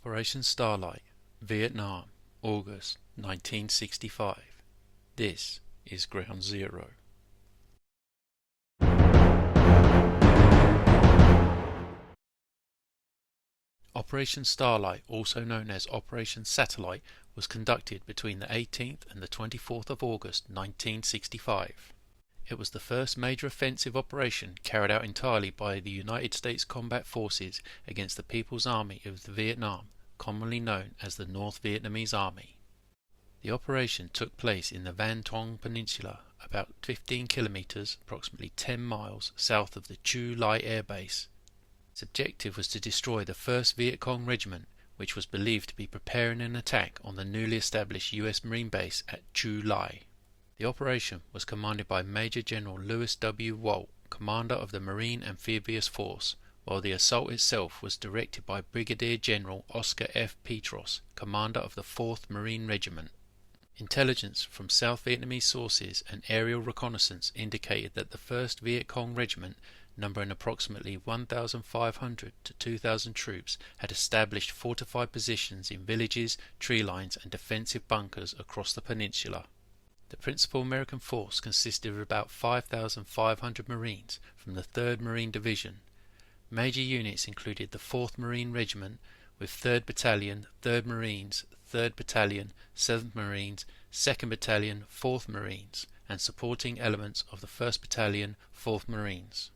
Operation Starlite, Vietnam, August 1965. This is Ground Zero. Operation Starlite, also known as Operation Satellite, was conducted between the 18th and the 24th of August 1965. It was the first major offensive operation carried out entirely by the United States Combat Forces against the People's Army of Vietnam, commonly known as the North Vietnamese Army. The operation took place in the Tuong Peninsula, about 15 kilometers, approximately 10 miles, south of the Chu Lai Air Base. Its objective was to destroy the 1st Viet Cong Regiment, which was believed to be preparing an attack on the newly established U.S. Marine base at Chu Lai. The operation was commanded by Major General Lewis W. Walt, commander of the Marine Amphibious Force, while the assault itself was directed by Brigadier General Oscar F. Petros, commander of the 4th Marine Regiment. Intelligence from South Vietnamese sources and aerial reconnaissance indicated that the 1st Viet Cong Regiment, numbering approximately 1,500 to 2,000 troops, had established fortified positions in villages, tree lines and defensive bunkers across the peninsula. The principal American force consisted of about 5,500 Marines from the 3rd Marine Division. Major units included the 4th Marine Regiment with 3rd Battalion, 3rd Marines, 3rd Battalion, 7th Marines, 2nd Battalion, 4th Marines, and supporting elements of the 1st Battalion, 4th Marines.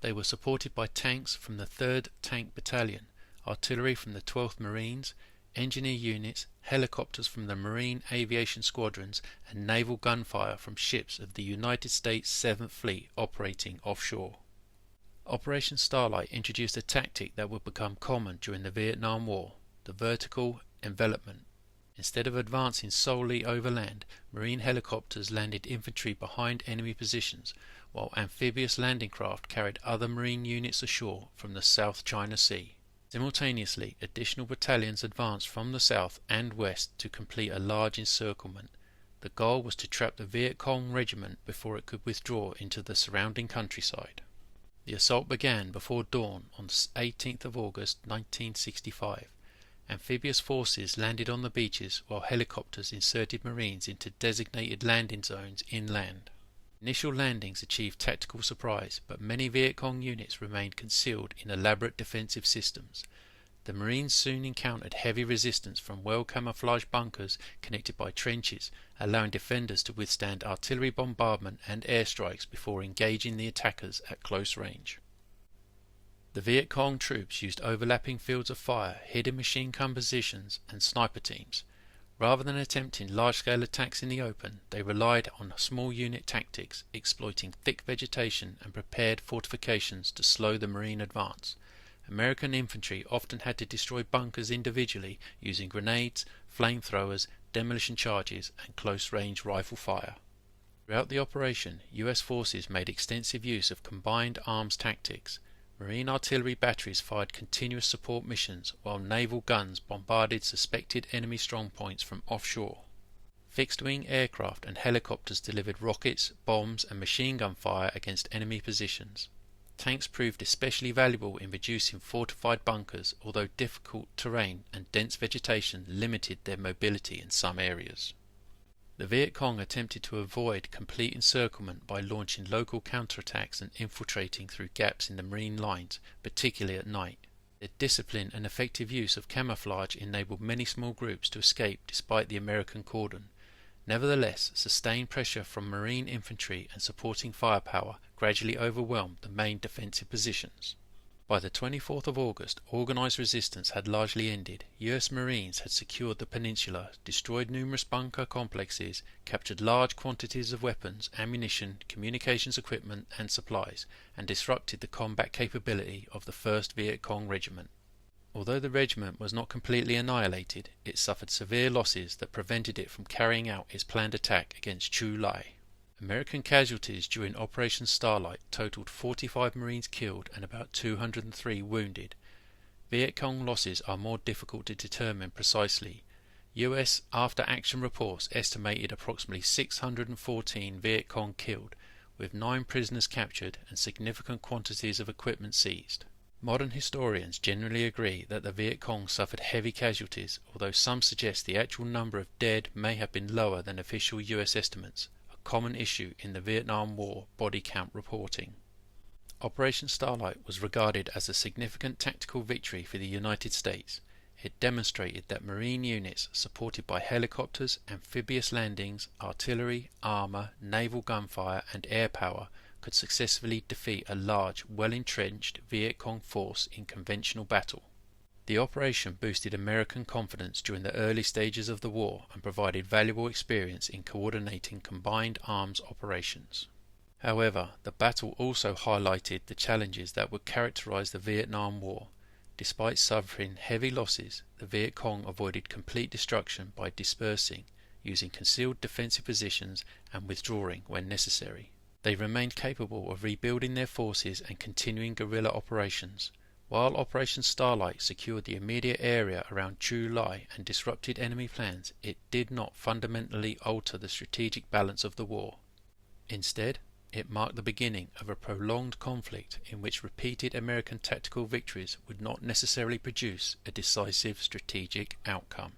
They were supported by tanks from the 3rd Tank Battalion, artillery from the 12th Marines, engineer units, helicopters from the Marine Aviation Squadrons, and naval gunfire from ships of the United States 7th Fleet operating offshore. Operation Starlite introduced a tactic that would become common during the Vietnam War, the vertical envelopment. Instead of advancing solely overland, Marine helicopters landed infantry behind enemy positions, while amphibious landing craft carried other Marine units ashore from the South China Sea. Simultaneously, additional battalions advanced from the south and west to complete a large encirclement. The goal was to trap the Viet Cong Regiment before it could withdraw into the surrounding countryside. The assault began before dawn on the 18th of August 1965. Amphibious forces landed on the beaches while helicopters inserted Marines into designated landing zones inland. Initial landings achieved tactical surprise, but many Viet Cong units remained concealed in elaborate defensive systems. The Marines soon encountered heavy resistance from well-camouflaged bunkers connected by trenches, allowing defenders to withstand artillery bombardment and airstrikes before engaging the attackers at close range. The Viet Cong troops used overlapping fields of fire, hidden machine gun positions, and sniper teams. Rather than attempting large-scale attacks in the open, they relied on small unit tactics, exploiting thick vegetation and prepared fortifications to slow the Marine advance. American infantry often had to destroy bunkers individually using grenades, flamethrowers, demolition charges, and close-range rifle fire. Throughout the operation, U.S. forces made extensive use of combined arms tactics. Marine artillery batteries fired continuous support missions, while naval guns bombarded suspected enemy strongpoints from offshore. Fixed-wing aircraft and helicopters delivered rockets, bombs, and machine gun fire against enemy positions. Tanks proved especially valuable in reducing fortified bunkers, although difficult terrain and dense vegetation limited their mobility in some areas. The Viet Cong attempted to avoid complete encirclement by launching local counterattacks and infiltrating through gaps in the Marine lines, particularly at night. Their discipline and effective use of camouflage enabled many small groups to escape despite the American cordon. Nevertheless, sustained pressure from Marine infantry and supporting firepower gradually overwhelmed the main defensive positions. By the 24th of August, organised resistance had largely ended. US Marines had secured the peninsula, destroyed numerous bunker complexes, captured large quantities of weapons, ammunition, communications equipment and supplies, and disrupted the combat capability of the 1st Viet Cong Regiment. Although the regiment was not completely annihilated, it suffered severe losses that prevented it from carrying out its planned attack against Chu Lai. American casualties during Operation Starlite totaled 45 Marines killed and about 203 wounded. Viet Cong losses are more difficult to determine precisely. US after-action reports estimated approximately 614 Viet Cong killed, with 9 prisoners captured and significant quantities of equipment seized. Modern historians generally agree that the Viet Cong suffered heavy casualties, although some suggest the actual number of dead may have been lower than official US estimates, a common issue in the Vietnam War body count reporting. Operation Starlite was regarded as a significant tactical victory for the United States. It demonstrated that Marine units supported by helicopters, amphibious landings, artillery, armour, naval gunfire and air power could successfully defeat a large, well-entrenched Viet Cong force in conventional battle. The operation boosted American confidence during the early stages of the war and provided valuable experience in coordinating combined arms operations. However, the battle also highlighted the challenges that would characterize the Vietnam War. Despite suffering heavy losses, the Viet Cong avoided complete destruction by dispersing, using concealed defensive positions and withdrawing when necessary. They remained capable of rebuilding their forces and continuing guerrilla operations. While Operation Starlite secured the immediate area around Chu Lai and disrupted enemy plans, it did not fundamentally alter the strategic balance of the war. Instead, it marked the beginning of a prolonged conflict in which repeated American tactical victories would not necessarily produce a decisive strategic outcome.